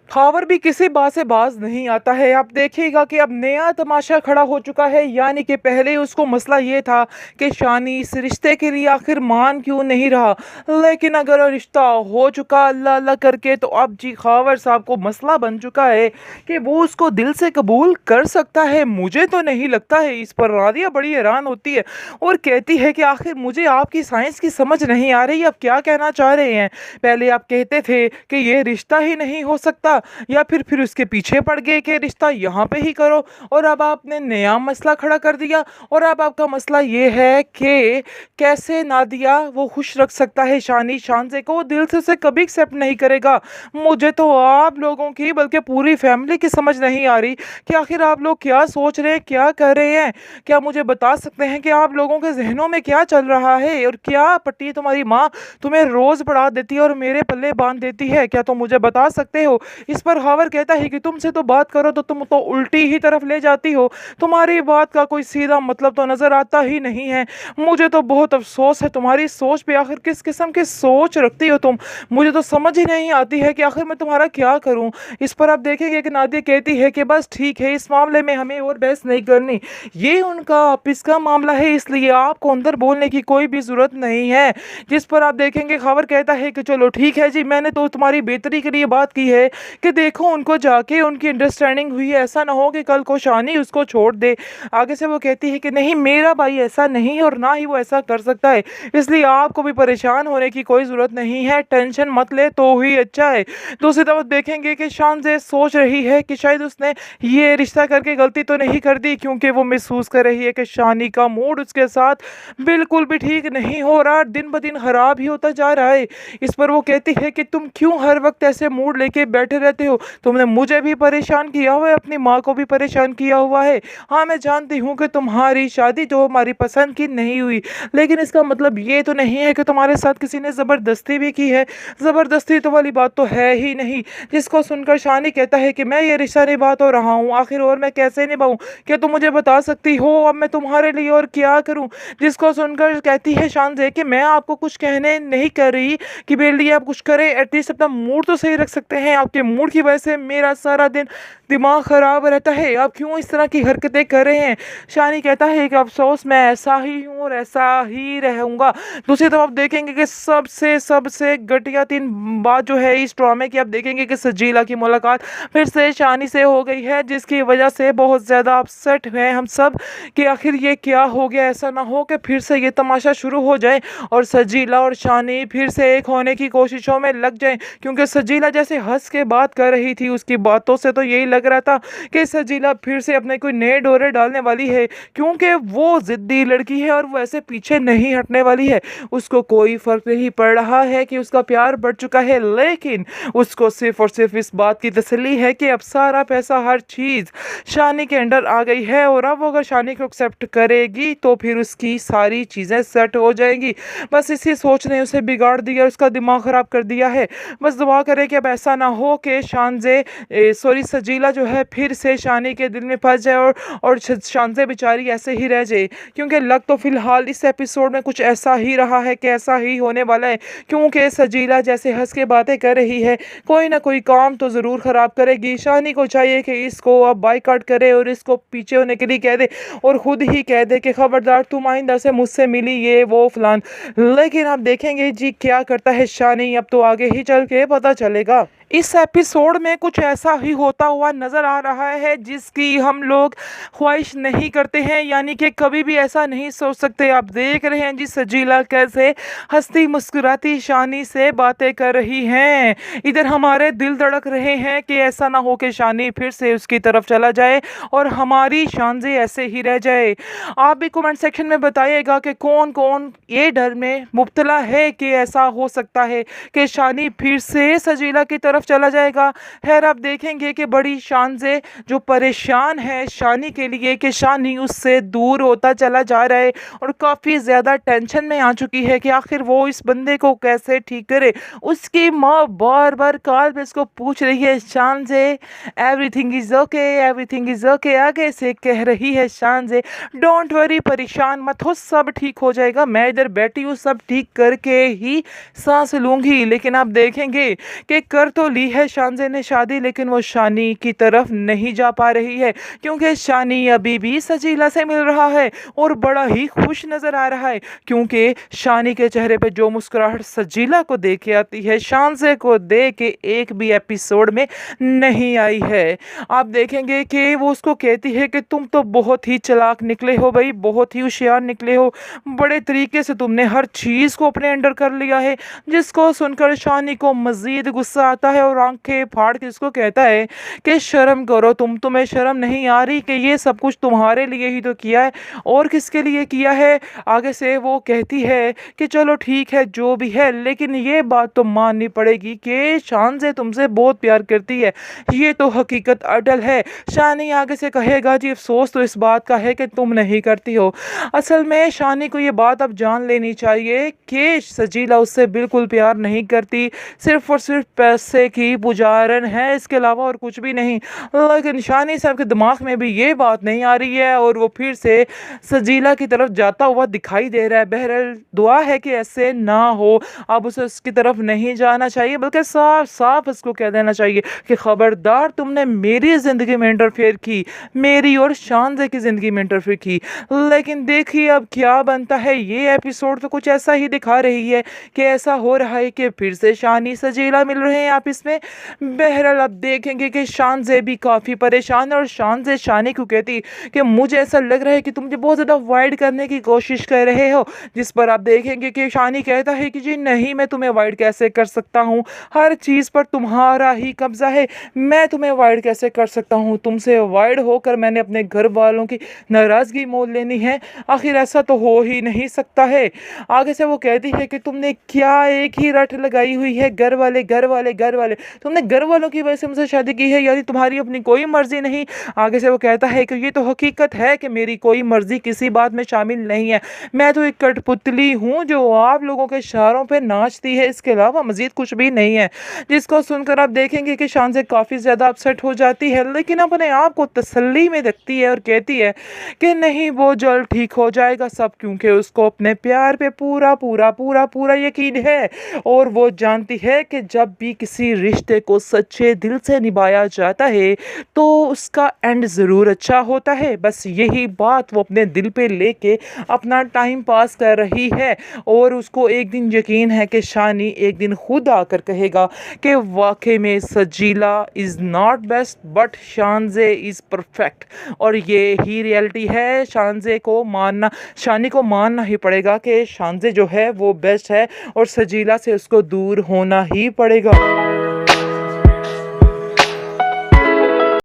खबर भी किसी बात से बाज नहीं आता है। आप देखिएगा कि अब नया तमाशा खड़ा हो चुका है, यानी कि पहले उसको मसला ये था कि शानी इस रिश्ते के लिए आखिर मान क्यों नहीं रहा, लेकिन अगर रिश्ता हो चुका अल्लाह अल्लाह करके, तो अब जी खावर साहब को मसला बन चुका है कि वो उसको दिल से कबूल कर सकता है। मुझे तो नहीं लगता है। इस पर रादिया बड़ी हैरान होती है और कहती है कि आखिर मुझे आपकी साइंस की समझ नहीं आ रही, आप क्या कहना चाह रहे हैं। पहले आप कहते थे कि ये रिश्ता ही नहीं हो सकता, या फिर उसके पीछे पड़ गए कि रिश्ता यहाँ पे ही करो, और अब आपने नया मसला खड़ा कर दिया। और अब आपका मसला ये है कि कैसे नादिया वो खुश रख सकता है शानी शानजे को, वो दिल से उसे कभी एक्सेप्ट नहीं करेगा। मुझे तो आप लोगों की बल्कि पूरी फैमिली की समझ नहीं आ रही कि आखिर आप लोग क्या सोच रहे हैं, क्या कर रहे हैं। क्या मुझे बता सकते हैं कि आप लोगों के जहनों में क्या चल रहा है, और क्या पट्टी तुम्हारी माँ तुम्हें रोज पढ़ा देती है और मेरे पल्ले बांध देती है, क्या तुम मुझे बता सकते हो। इस पर हावर कहता है कि तुमसे तो बात करो तो तुम तो उल्टी ही तरफ ले जाती हो, तुम्हारी बात का कोई सीधा मतलब तो नजर आता ही नहीं है। मुझे तो बहुत अफसोस है तुम्हारी सोच पे, आखिर किस किस्म की सोच रखती हो तुम, मुझे तो समझ ही नहीं आती है कि आखिर मैं तुम्हारा क्या करूं। इस पर आप देखेंगे कि नादिया कहती है कि बस ठीक है, इस मामले में हमें और बहस नहीं करनी, ये उनका ऑफिस का मामला है, इसलिए आपको अंदर बोलने की कोई भी जरूरत नहीं है। जिस पर आप देखेंगे खबर कहता है कि चलो ठीक है जी, मैंने तो तुम्हारी बेहतरी के लिए बात की है कि देखो उनको जाके उनकी अंडरस्टैंडिंग हुई है, ऐसा ना हो कि कल को शानी उसको छोड़ दे। आगे से वो कहती है कि नहीं, मेरा भाई ऐसा नहीं है और ना ही वो ऐसा कर सकता है, इसलिए आपको भी परेशान होने की कोई ज़रूरत नहीं है, टेंशन मत ले तो ही अच्छा है। दूसरी तरफ देखेंगे कि शानजे सोच रही है कि शायद उसने ये रिश्ता करके गलती तो नहीं कर दी, क्योंकि वो महसूस कर रही है कि शानी का मूड उसके साथ बिल्कुल भी ठीक नहीं हो रहा, दिन ब दिन खराब ही होता जा रहा है। इस पर वो कहती है कि तुम क्यों हर वक्त ऐसे मूड लेके बैठे रहते हो, तुमने मुझे भी परेशान किया हुआ है, अपनी माँ को भी परेशान किया हुआ है। हाँ, मैं जानती हूँ कि तुम्हारी शादी जो हमारी पसंद की नहीं हुई, लेकिन इसका मतलब ये तो नहीं है कि तुम्हारे साथ किसी ने ज़बरदस्ती भी की है, ज़बरदस्ती तो वाली बात तो है ही नहीं। जिसको सुनकर शानी कहता है कि मैं ये रिश्ता निभा तो रहा हूँ, आखिर और मैं कैसे निभाऊँ, क्या तुम मुझे बता सकती हो, अब मैं तुम्हारे लिए और क्या करूँ। जिसको सुनकर कहती है शानजे कि मैं आपको कुछ कहने नहीं कर रही कि मेरे लिए आप कुछ करें, एटलीस्ट अपना मूड तो सही रख सकते हैं, आपके मूड की वजह से मेरा सारा दिन दिमाग खराब रहता है, आप क्यों इस तरह की हरकतें कर रहे हैं। शानी कहता है कि अफसोस मैं ऐसा ही हूँ और ऐसा ही रहूँगा। दूसरी तरफ आप देखेंगे कि सबसे सबसे घटिया तीन बात जो है इस ड्रामे की, आप देखेंगे कि सजीला की मुलाकात फिर से शानी से हो गई है, जिसकी वजह से बहुत ज़्यादा अपसेट हुए हम सब कि आखिर ये क्या हो गया। ऐसा ना हो कि फिर से ये तमाशा शुरू हो जाए और सजीला और शानी फिर से एक होने की कोशिशों में लग जाएं, क्योंकि सजीला जैसे हंस के बात कर रही थी, उसकी बातों से तो यही लग रहा था कि सजीला फिर से अपने कोई नए डोरे डालने वाली है, क्योंकि वो जिद्दी लड़की है और वो ऐसे पीछे नहीं हटने वाली है। उसको कोई फर्क नहीं पड़ रहा है कि उसका प्यार बढ़ चुका है, लेकिन उसको सिर्फ और सिर्फ इस बात की तसल्ली है कि अब सारा पैसा, हर चीज़ शानी के अंडर आ गई है, और अब अगर शानी को एक्सेप्ट करेगी तो फिर उसकी सारी चीज़ें सेट हो जाएंगी। बस इसी सोच ने उसे बिगाड़ दिया, उसका दिमाग ख़राब कर दिया है। बस दुआ करें कि अब ऐसा ना हो कि सजीला जो है फिर से शानी के दिल में फंस जाए, और शानजे बेचारी ऐसे ही रह जाए, क्योंकि लग तो फिलहाल इस एपिसोड में कुछ ऐसा ही रहा है कि ऐसा ही होने वाला है, क्योंकि सजीला जैसे हंस के बातें कर रही है, कोई ना कोई काम तो ज़रूर ख़राब करेगी। शानी को चाहिए कि इसको अब बाइकआउट करे और इसको पीछे होने के लिए कह दे, और ख़ुद ही कह दे कि खबरदार तुम आइंदा से मुझसे मिली ये वो फलान। लेकिन आप देखेंगे जी क्या करता है शानी, अब तो आगे ही चल के पता चलेगा। इस एपिसोड में कुछ ऐसा ही होता हुआ नज़र आ रहा है जिसकी हम लोग ख्वाहिश नहीं करते हैं, यानी कि कभी भी ऐसा नहीं सोच सकते। आप देख रहे हैं जी सजीला कैसे हंसती मुस्कुराती शानी से बातें कर रही हैं, इधर हमारे दिल धड़क रहे हैं कि ऐसा ना हो कि शानी फिर से उसकी तरफ चला जाए और हमारी शानजे ऐसे ही रह जाए। आप भी कमेंट सेक्शन में बताइएगा कि कौन कौन ये डर में मुब्तला है कि ऐसा हो सकता है कि शानी फिर से सजीला की तरफ चला जाएगा। खैर आप देखेंगे कि बड़ी शानजे जो परेशान है शानी के लिए कि शानी उससे दूर होता चला जा रहा है, और काफ़ी ज़्यादा टेंशन में आ चुकी है कि आखिर वो इस बंदे को कैसे ठीक करे। उसकी माँ बार बार कॉल पे इसको पूछ रही है, शानजे everything is okay, everything is okay, आगे से कह रही है शानजे डोंट वरी, परेशान मत हो, सब ठीक हो जाएगा, मैं इधर बैठी हूँ, सब ठीक करके ही सांस लूँगी। लेकिन आप देखेंगे कि कर तो तो ली है शानजे ने शादी, लेकिन वो शानी की तरफ नहीं जा पा रही है क्योंकि शानी अभी भी सजीला से मिल रहा है और बड़ा ही खुश नजर आ रहा है क्योंकि शानी के चेहरे पे जो मुस्कुराहट सजीला को देख के आती है शानजे को देख के एक भी एपिसोड में नहीं आई है। आप देखेंगे कि वो उसको कहती है कि तुम तो बहुत ही चालाक निकले हो भाई, बहुत ही होशियार निकले हो, बड़े तरीके से तुमने हर चीज़ को अपने अंडर कर लिया है। जिसको सुनकर शानी को मज़ीद गुस्सा आता है और आंखें फाड़ के उसको कहता है कि शर्म करो तुम, तुम्हें शर्म नहीं आ रही कि ये सब कुछ तुम्हारे लिए ही तो किया है और किसके लिए किया है। आगे से वो कहती है कि चलो ठीक है जो भी है, लेकिन ये बात तो माननी पड़ेगी कि शान से तुमसे बहुत प्यार करती है, ये तो हकीकत अटल है। शानी आगे से कहेगा जी अफसोस तो इस बात का है कि तुम नहीं करती हो। असल में शानी को ये बात अब जान लेनी चाहिए कि सजीला उससे बिल्कुल प्यार नहीं करती, सिर्फ और सिर्फ पैसे की पुजारन है, इसके अलावा और कुछ भी नहीं। लेकिन शानी साहब के दिमाग में भी ये बात नहीं आ रही है और वो फिर से सजीला की तरफ जाता हुआ दिखाई दे रहा है। बहरहाल दुआ है कि ऐसे ना हो, अब उसे उसकी तरफ नहीं जाना चाहिए बल्कि साफ साफ उसको कह देना चाहिए कि खबरदार तुमने मेरी ज़िंदगी में इंटरफेयर की, मेरी और शानजे की ज़िंदगी में इंटरफेयर की। लेकिन देखिए अब क्या बनता है। ये एपिसोड तो कुछ ऐसा ही दिखा रही है कि ऐसा हो रहा है कि फिर से शानी सजीला मिल रहे हैं आपस में। बहरहाल अब देखेंगे कि शानजे भी काफ़ी परेशान है और शानजे शानी को कहती कि मुझे ऐसा लग रहा है कि तुम मुझे बहुत ज़्यादा अवॉइड करने की कोशिश कर रहे हो। जिस पर आप देखेंगे कि शानी कहता है कि जी नहीं, मैं तुम्हें अवॉइड कैसे कर सकता हूँ, हर चीज़ पर तुम्हारा ही कब्जा है, मैं तुम्हें अवॉइड कैसे कर सकता हूँ। तुमसे अवॉइड होकर मैंने अपने घर वालों की नाराज़गी मोल लेनी है, आखिर ऐसा तो हो ही नहीं सकता है। आगे से वो कहती है कि तुमने क्या एक ही रट लगाई हुई है, घर वाले घर वाले घर वाले, तुमने घर वालों की वजह से मुझसे शादी की है, यानी तुम्हारी अपनी कोई मर्जी नहीं। आगे से वो कहता है कि ये तो हकीकत है कि मेरी कोई मर्जी किसी बात में शामिल नहीं है, मैं तो एक कठपुतली हूँ जो आप लोगों के इशारों पे नाचती है, इसके अलावा मजीद कुछ भी नहीं है। जिसको सुनकर आप देखेंगे कि शान से काफ़ी ज़्यादा अपसेट हो जाती है, लेकिन अपने आप को तसल्ली में रखती है और कहती है कि नहीं वो जल्द ठीक हो जाएगा सब, क्योंकि उसको अपने प्यार पे पूरा पूरा पूरा पूरा यकीन है और वो जानती है कि जब भी किसी रिश्ते को सच्चे दिल से निभाया जाता है तो उसका एंड ज़रूर अच्छा होता है। बस यही बात वो अपने दिल पे लेके अपना टाइम पास कर रही है और उसको एक दिन यकीन है कि शानी एक दिन खुद आकर कहेगा कि वाकई में सजीला इज़ नॉट बेस्ट बट शानजे इज़ परफेक्ट। और ये ही रियलिटी है, शानजे को मानना, शानी को मानना ही पड़ेगा कि शानजे जो है वो बेस्ट है और सजीला से उसको दूर होना ही पड़ेगा।